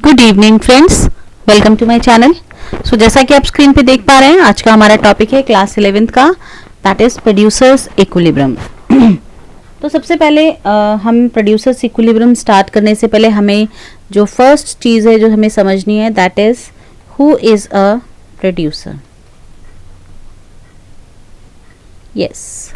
Good evening friends, welcome to my channel. So जैसा कि आप स्क्रीन पे देख पा रहे हैं, आज का हमारा टॉपिक है क्लास 11th का, दैट इज प्रोड्यूसर्स इक्विलिब्रियम। तो सबसे पहले हम प्रोड्यूसर्स इक्विलिब्रियम स्टार्ट करने से पहले हमें जो फर्स्ट चीज़ है जो हमें समझनी है, that is who is a producer. Yes,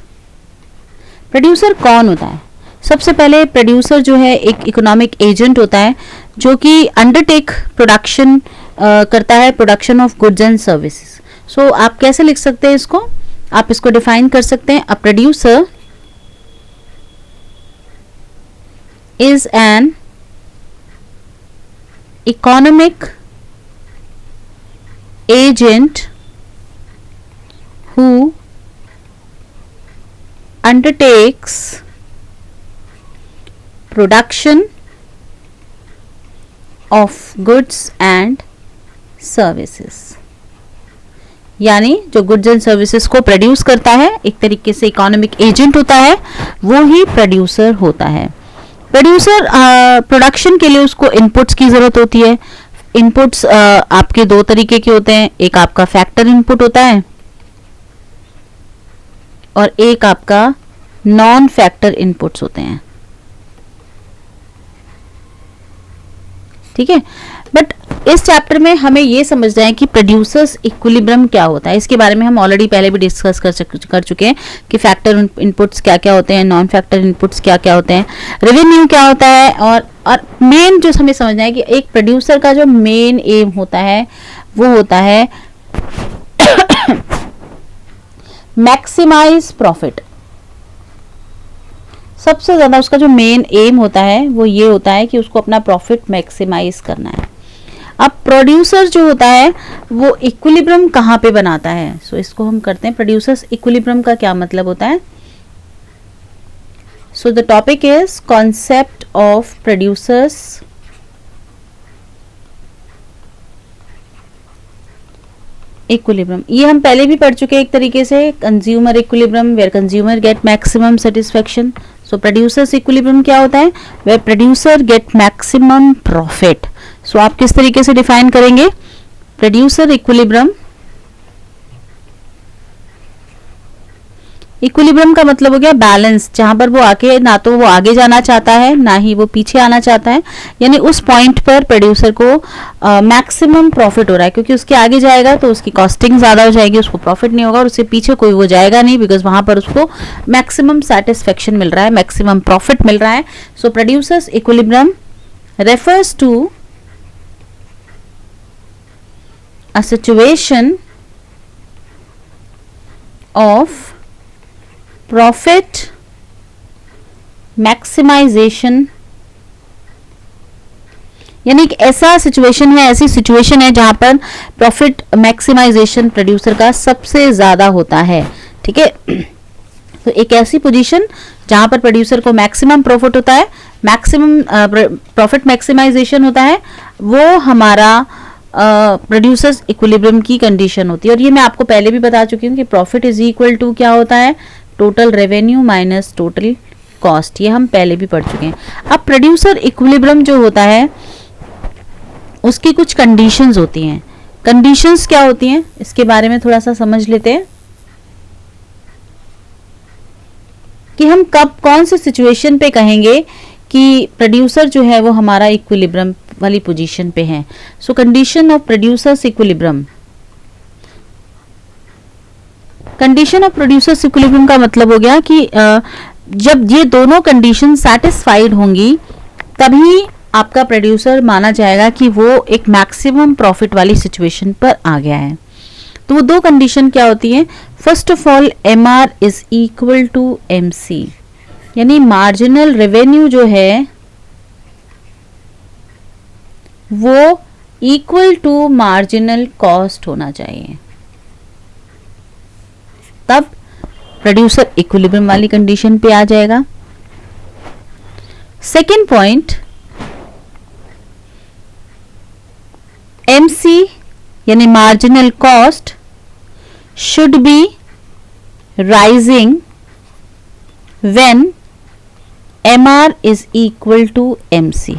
producer कौन होता है? सबसे पहले प्रोड्यूसर जो है एक इकोनॉमिक एजेंट होता है जो कि अंडरटेक प्रोडक्शन करता है, production of goods and services. So आप कैसे लिख सकते हैं इसको? आप इसको डिफाइन कर सकते हैं, a producer is an economic agent who undertakes production of goods and services। यानी जो गुड्स एंड सर्विसेज को प्रोड्यूस करता है, एक तरीके से इकोनॉमिक एजेंट होता है, वो ही प्रोड्यूसर होता है। प्रोड्यूसर प्रोडक्शन के लिए उसको इनपुट्स की जरूरत होती है। इनपुट्स आपके दो तरीके के होते हैं, एक आपका फैक्टर इनपुट होता है और एक आपका नॉन फैक्टर इनपुट्स होते हैं। ठीक है, बट इस चैप्टर में हमें ये समझना है कि प्रोड्यूसर्स इक्विलिब्रियम क्या होता है। इसके बारे में हम ऑलरेडी पहले भी डिस्कस कर चुके हैं कि फैक्टर इनपुट्स क्या क्या होते हैं, नॉन फैक्टर इनपुट्स क्या क्या होते हैं, रेवेन्यू क्या होता है, और मेन जो हमें समझना है कि एक प्रोड्यूसर का जो मेन एम होता है वो होता है मैक्सिमाइज प्रॉफिट। सबसे ज्यादा उसका जो मेन एम होता है वो ये होता है कि उसको अपना प्रॉफिट मैक्सिमाइज करना है। अब प्रोड्यूसर जो होता है वो इक्विलिब्रियम कहाँ पे बनाता है? सो इसको हम करते हैं, प्रोड्यूसर्स इक्विलिब्रियम का क्या मतलब होता है। So the topic is concept of producers equilibrium. ये हम पहले भी पढ़ चुके हैं एक तरीके से, consumer equilibrium where consumer get maximum satisfaction. So producers equilibrium क्या होता है? Where producer get maximum profit. So आप किस तरीके से डिफाइन करेंगे प्रोड्यूसर इक्विलिब्रियम? इक्विलिब्रियम का मतलब हो गया बैलेंस, जहां पर वो आके ना तो वो आगे जाना चाहता है ना ही वो पीछे आना चाहता है। यानी उस पॉइंट पर प्रोड्यूसर को मैक्सिमम प्रॉफिट हो रहा है, क्योंकि उसके आगे जाएगा तो उसकी कॉस्टिंग ज्यादा हो जाएगी, उसको प्रॉफिट नहीं होगा, और उससे पीछे कोई वो जाएगा नहीं, बिकॉज वहां पर उसको मैक्सिमम सेटिस्फेक्शन मिल रहा है, मैक्सिमम प्रॉफिट मिल रहा है। So producers equilibrium refers to a situation of profit maximisation. यानी कि ऐसा सिचुएशन है, ऐसी सिचुएशन है जहां पर प्रॉफिट मैक्सिमाइजेशन प्रोड्यूसर का सबसे ज्यादा होता है। ठीक है, तो एक ऐसी पोजीशन जहां पर प्रोड्यूसर को मैक्सिमम प्रॉफिट होता है, मैक्सिमम प्रॉफिट मैक्सिमाइजेशन होता है, वो हमारा प्रोड्यूसर्स इक्विलिब्रियम की कंडीशन होती है। और ये मैं आपको पहले भी बता चुकी हूँ कि प्रॉफिट इज इक्वल टू क्या होता है? Total revenue minus total cost. ये हम पहले भी पढ़ चुके हैं। अब प्रोड्यूसर इक्विलिब्रियम जो होता है उसकी कुछ कंडीशंस होती हैं। कंडीशंस क्या होती हैं इसके बारे में थोड़ा सा समझ लेते हैं कि हम कब कौन सी सिचुएशन पे कहेंगे कि प्रोड्यूसर जो है वो हमारा इक्विलिब्रियम वाली पोजीशन पे है। सो condition of producers equilibrium. Condition of producers equilibrium का मतलब हो गया कि जब ये दोनों कंडीशन सेटिस्फाइड होंगी तभी आपका प्रोड्यूसर माना जाएगा कि वो एक मैक्सिमम प्रॉफिट वाली सिचुएशन पर आ गया है। तो वो दो कंडीशन क्या होती है? First of all, MR is equal to MC, यानी मार्जिनल रेवेन्यू जो है वो इक्वल टू मार्जिनल कॉस्ट होना चाहिए, तब प्रोड्यूसर इक्विलिब्रियम वाली कंडीशन पे आ जाएगा। सेकेंड पॉइंट, MC यानी marginal cost should be rising when MR is equal to MC।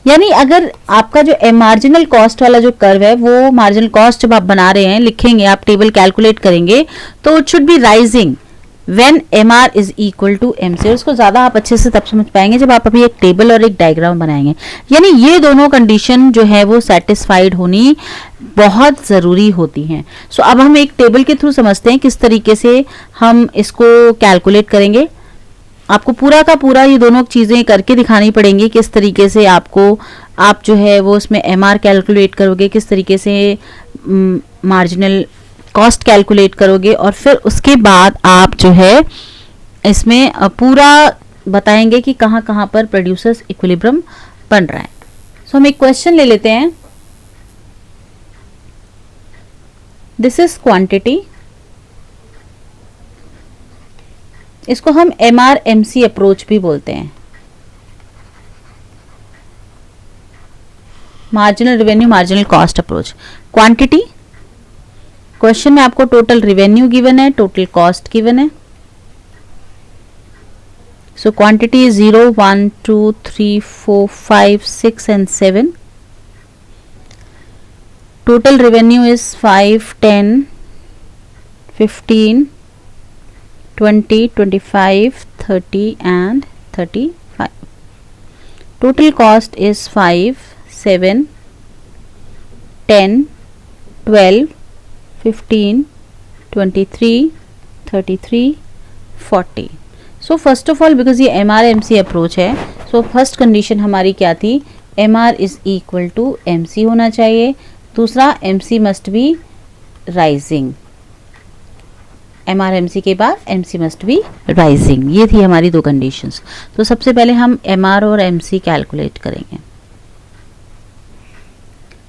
यानी अगर आपका जो मार्जिनल कॉस्ट वाला जो कर्व है, वो मार्जिनल कॉस्ट जब आप बना रहे हैं, लिखेंगे, आप टेबल कैलकुलेट करेंगे, तो it should be rising when MR is equal to MC। और इसको ज्यादा आप अच्छे से तब समझ पाएंगे जब आप अभी एक टेबल और एक डायग्राम बनाएंगे। यानी ये दोनों कंडीशन जो है वो सेटिस्फाइड होनी बहुत जरूरी होती हैं। सो अब हम एक टेबल के थ्रू समझते हैं किस तरीके से हम इसको कैलकुलेट करेंगे। आपको पूरा का पूरा ये दोनों चीजें करके दिखानी पड़ेंगी, किस तरीके से आपको आप जो है वो उसमें MR कैलकुलेट करोगे, किस तरीके से मार्जिनल कॉस्ट कैलकुलेट करोगे, और फिर उसके बाद आप जो है इसमें पूरा बताएंगे कि कहाँ कहाँ पर प्रोड्यूसर्स इक्विलिब्रियम बन रहा है। सो हम एक क्वेश्चन ले लेते हैं। दिस इज क्वांटिटी, इसको हम MR/MC अप्रोच भी बोलते हैं, marginal revenue marginal cost approach. Quantity, question में आपको टोटल रेवेन्यू गिवन है, टोटल कॉस्ट गिवन है। So quantity is 0, 1, 2, 3, 4, 5, 6 and 7. Total revenue is 5, 10, 15, 20, 25, 30 and 35. Total cost is 5, 7, 10, 12, 15, 23, 33, 40. So first of all, because ये MR/MC approach है, so first condition हमारी क्या थी, MR is equal to MC होना चाहिए। दूसरा, MC must be rising, MR/MC के बाद MC मस्ट बी राइजिंग। ये थी हमारी दो कंडीशंस। तो सबसे पहले हम MR और MC कैलकुलेट करेंगे।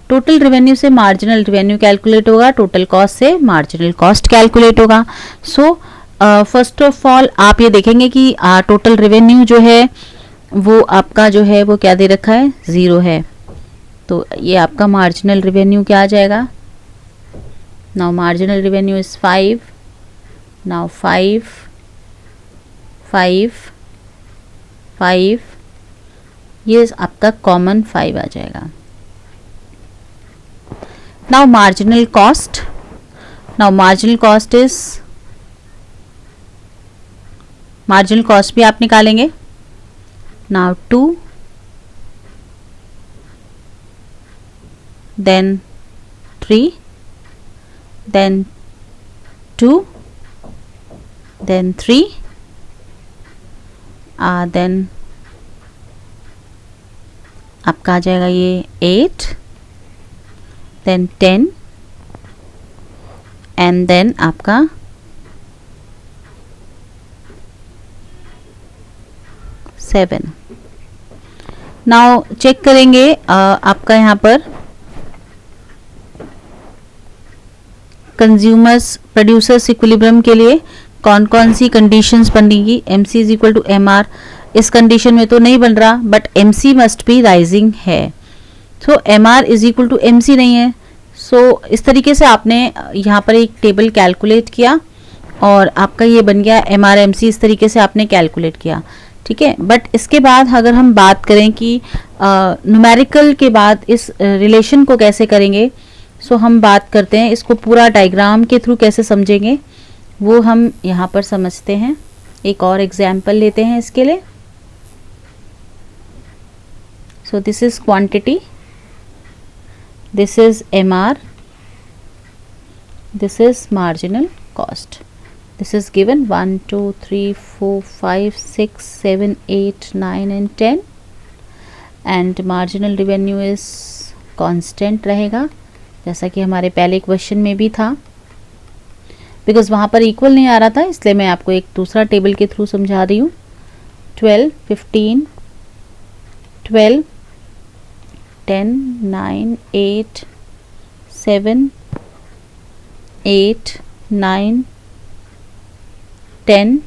टोटल रेवेन्यू से मार्जिनल रेवेन्यू कैलकुलेट होगा, टोटल कॉस्ट से मार्जिनल कॉस्ट कैलकुलेट होगा। सो फर्स्ट ऑफ ऑल आप ये देखेंगे कि टोटल रेवेन्यू जो है वो आपका जो है वो क्या दे रखा है, 0 है। तो ये आपका मार्जिनल रेवेन्यू क्या आ जाएगा, now marginal revenue is 5, now 5, 5, 5, ये आपका कॉमन 5 आ जाएगा। Now marginal cost, now marginal cost is, marginal cost भी आप निकालेंगे। Now 2, then 3, then 2, then 3, then आपका आ जाएगा ये 8, then 10 and then आपका 7। नाउ चेक करेंगे आपका यहाँ पर कंज्यूमर्स प्रोड्यूसर्स इक्विलिब्रियम के लिए कौन कौन सी कंडीशंस बनेगी। MC is equal to MR, इस कंडीशन में तो नहीं बन रहा, but MC must be rising है। So MR is equal to MC नहीं है। सो इस तरीके से आपने यहाँ पर एक टेबल कैलकुलेट किया और आपका ये बन गया MR/MC, इस तरीके से आपने कैलकुलेट किया, ठीक है। बट इसके बाद अगर हम बात करें कि न्यूमेरिकल के बाद इस रिलेशन को कैसे करेंगे, सो हम बात करते हैं इसको पूरा डायग्राम के थ्रू कैसे समझेंगे, वो हम यहाँ पर समझते हैं। एक और एग्जाम्पल लेते हैं इसके लिए। So this is quantity, this is MR, this is marginal cost. This is given 1, 2, 3, 4, 5, 6, 7, 8, 9 and 10 and marginal revenue is constant रहेगा, जैसा कि हमारे पहले क्वेश्चन में भी था। बिकॉज वहाँ पर इक्वल नहीं आ रहा था, इसलिए मैं आपको एक दूसरा टेबल के थ्रू समझा रही हूँ। 12, 15, 12, 10, 9, 8, 7, 8, 9, 10,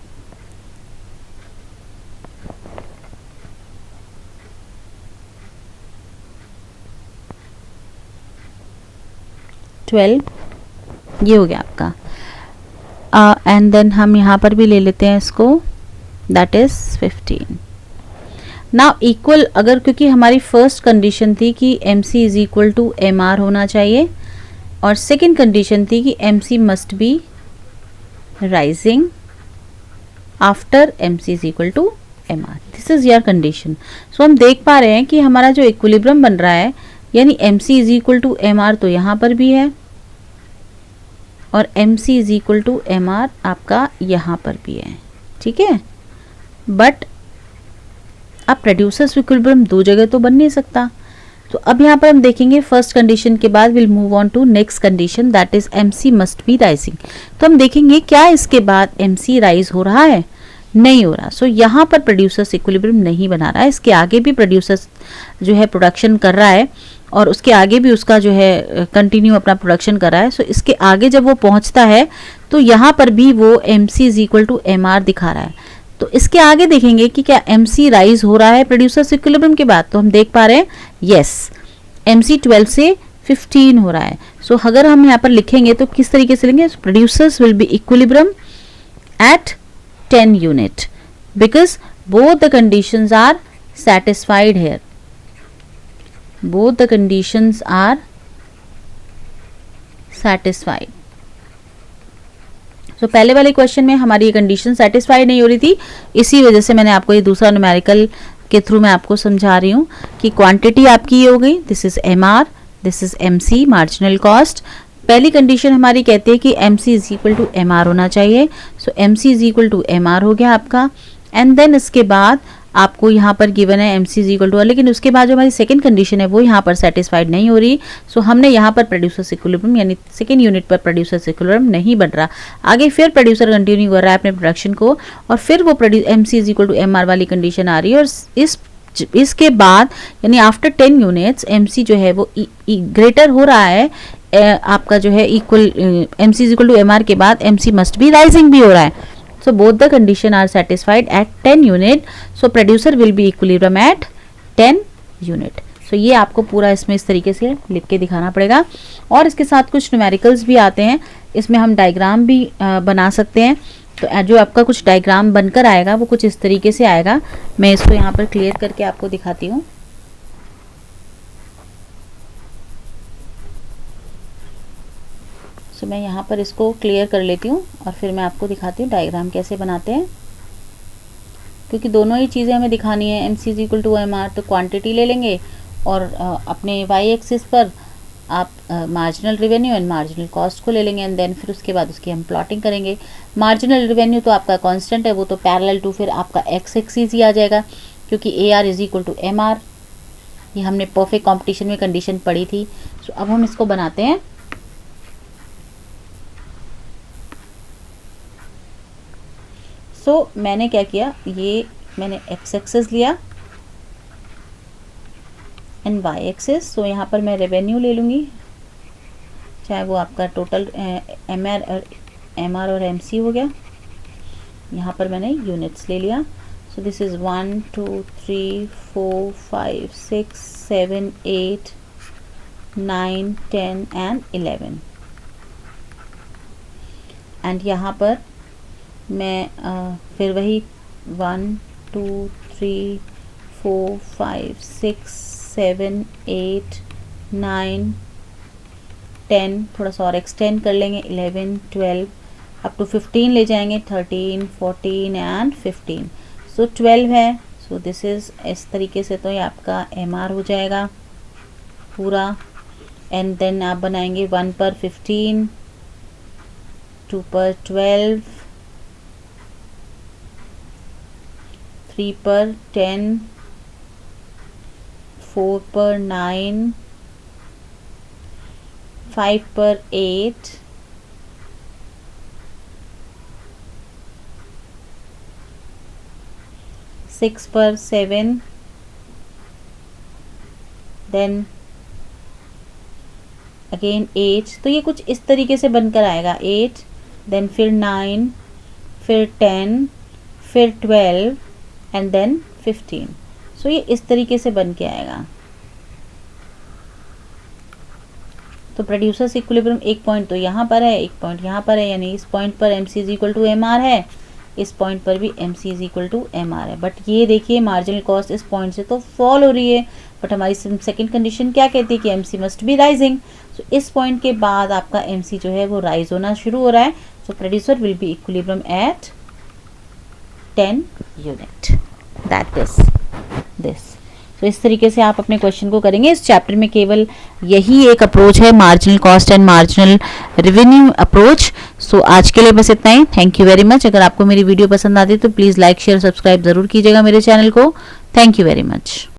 12, ये हो गया आपका। एंड देन हम यहाँ पर भी ले लेते हैं इसको, दैट इज 15। ना इक्वल, अगर क्योंकि हमारी फर्स्ट कंडीशन थी कि M C is equal to M R होना चाहिए, और सेकेंड कंडीशन थी कि M C must be rising after M C is equal to M R. This is your condition. So हम देख पा रहे हैं कि हमारा जो इक्विलिब्रियम बन रहा है, यानी M C is equal to M R तो यहाँ पर भी है, और M C is equal to M R आपका यहाँ पर भी है, ठीक है। बट अब प्रोड्यूसर्स इक्विलिब्रियम दो जगह तो बन नहीं सकता। तो अब यहाँ पर हम देखेंगे फर्स्ट कंडीशन के बाद will move on to next condition, that is M C must be rising. तो हम देखेंगे क्या इसके बाद एम सी राइज हो रहा है, नहीं हो रहा। सो यहाँ पर प्रोड्यूसर्स इक्विलिब्रियम नहीं बना रहा है। इसके आगे भी प्रोड्यूसर्स जो है प्रोडक्शन कर रहा है, और उसके आगे भी उसका जो है कंटिन्यू अपना प्रोडक्शन कर रहा है। सो इसके आगे जब वो पहुंचता है तो यहाँ पर भी वो M C is equal to M R दिखा रहा है। तो इसके आगे देखेंगे कि क्या एम सी राइज हो रहा है प्रोड्यूसर्स इक्विलिब्रियम के बाद। तो हम देख पा रहे हैं यस, एम सी 12 से 15 हो रहा है। सो अगर हम यहाँ पर लिखेंगे तो किस तरीके से लेंगे, producers will be equilibrium at 10 unit because both the conditions are satisfied here, both the conditions are satisfied। तो पहले वाले क्वेश्चन में हमारी ये कंडीशन सेटिस्फाइड नहीं हो रही थी, इसी वजह से मैंने आपको ये दूसरा न्यूमेरिकल के थ्रू मैं आपको समझा रही हूँ कि क्वांटिटी आपकी ये हो गई, this is M R, this is M C marginal cost. पहली कंडीशन हमारी कहती है कि M C is equal to M R होना चाहिए। So M C is equal to M R हो गया आपका, एंड देन इसके बाद आपको यहाँ पर गिवन है M C is equal to, लेकिन उसके बाद जो हमारी सेकंड कंडीशन है वो यहाँ पर सेटिस्फाइड नहीं हो रही। सो हमने यहाँ पर प्रोड्यूसर्स इक्विलिब्रियम यानी सेकंड यूनिट पर प्रोड्यूसर्स इक्विलिब्रियम नहीं बन रहा। आगे फिर प्रोड्यूसर कंटिन्यू कर रहा है अपने प्रोडक्शन को, और फिर वो M C is equal to M R वाली कंडीशन आ रही है, और इसके बाद यानी आफ्टर 10 यूनिट्स एम सी जो है वो ग्रेटर हो रहा है आपका जो है equal M C is equal to M R के बाद M C must be rising भी हो रहा है। So both the condition are satisfied at 10 unit. So producer will be equilibrium at 10 unit. So ये आपको पूरा इसमें इस तरीके से लिख के दिखाना पड़ेगा, और इसके साथ कुछ न्यूमेरिकल्स भी आते हैं, इसमें हम डायग्राम भी बना सकते हैं। तो जो आपका कुछ डायग्राम बनकर आएगा वो कुछ इस तरीके से आएगा। मैं इसको यहाँ पर क्लियर करके आपको दिखाती हूँ। तो मैं यहाँ पर इसको क्लियर कर लेती हूँ और फिर मैं आपको दिखाती हूँ डायग्राम कैसे बनाते हैं, क्योंकि दोनों ही चीज़ें हमें दिखानी है। M C is equal to M R तो क्वांटिटी ले लेंगे, और अपने वाई एक्सिस पर आप marginal revenue and marginal cost को ले लेंगे, एंड देन फिर उसके बाद उसकी हम प्लॉटिंग करेंगे। मार्जिनल रेवेन्यू तो आपका कांस्टेंट है, वो तो पैरेलल टू फिर आपका एक्स एक्सिस ही आ जाएगा, क्योंकि A R is equal to M R, ये हमने परफेक्ट कॉम्पिटिशन में कंडीशन पढ़ी थी। सो अब हम इसको बनाते हैं। सो मैंने क्या किया, ये मैंने एक्स एक्सिस लिया एंड वाई एक्सिस। सो यहाँ पर मैं रेवेन्यू ले लूँगी, चाहे वो आपका टोटल एम आर और एम सी हो गया। यहाँ पर मैंने यूनिट्स ले लिया। So this is 1 2 3 4 5 6 7 8 9 10 and 11, and यहाँ पर मैं फिर वही 1 2 3 4 5 6 7 8 9 10, थोड़ा सा और एक्सटेंड कर लेंगे, 11 12 अप टू 15 ले जाएंगे, 13 14 एंड 15। सो 12 है। सो दिस इज़ इस तरीके से तो ये आपका एम आर हो जाएगा पूरा, एंड देन आप बनाएंगे 1 पर 15, 2 पर 12, 3 पर 10, 4 पर 9, 5 पर 8, 6 पर 7, देन अगेन 8। तो ये कुछ इस तरीके से बनकर आएगा, 8 देन फिर 9 फिर 10 फिर 12 एंड देन 15। सो ये इस तरीके से बन के आएगा। तो प्रोड्यूसर्स इक्विलिब्रियम एक पॉइंट तो यहाँ पर है, एक पॉइंट यहाँ पर है, यानी इस पॉइंट पर M C is equal to M R है, इस पॉइंट पर भी M C is equal to M R है। बट ये देखिए मार्जिनल कॉस्ट इस पॉइंट से तो फॉल हो रही है, बट हमारी सेकंड कंडीशन क्या कहती है कि M C must be rising. So इस पॉइंट के बाद आपका एम सी जो है वो राइज होना शुरू हो रहा है। So producer will be equilibrium at 10 unit, that is this. तो इस तरीके से आप अपने क्वेश्चन को करेंगे। इस चैप्टर में केवल यही एक अप्रोच है, marginal cost and marginal revenue approach. So आज के लिए बस इतना ही। Thank you very much. अगर आपको मेरी वीडियो पसंद आती है तो प्लीज़ लाइक शेयर सब्सक्राइब ज़रूर कीजिएगा मेरे चैनल को। Thank you very much.